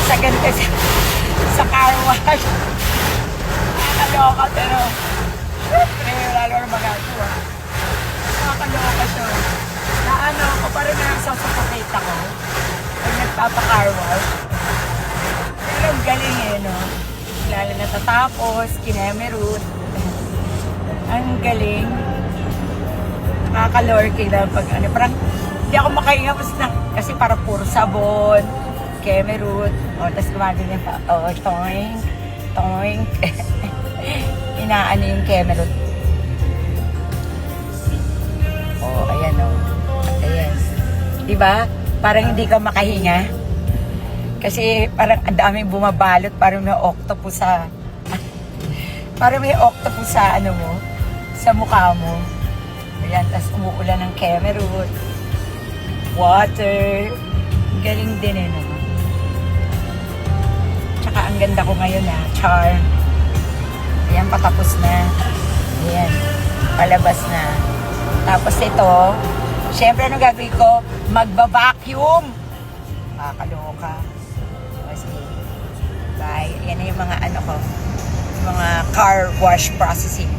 sa ganito sa car wash. Nakakaloka pero syempre lalo na magagawa. Nakakaloka siya. Na ano ko parang nagsasuffocate ako pag nagpapa-car wash. Pero ang galing eh, no? Lalo natatapos, kinemerut. Ang galing. Nakakalorky lang pag ano. Parang hindi ako makahinga kasi para puro sabon, kemerut. O, tapos gumagano pa. O, toing, toing. Inaano yung kemerut. O, ayan o. Ayan. Diba? Parang hindi ka makahinga. Kasi parang ang daming bumabalot. Parang may octopus sa... parang may octopus sa ano mo. Sa mukha mo. Ayan. Tapos umuulan ng kemerut. Water. Galing din eh, no? Tsaka ang ganda ko ngayon, ha? Char. Ayan, patapos na. Ayan. Palabas na. Tapos ito, syempre, ano gagawin ko? Magba-vacuum. Makakaloka. Kasi, bye. Ayan na yung mga ano ko. Mga car wash processing.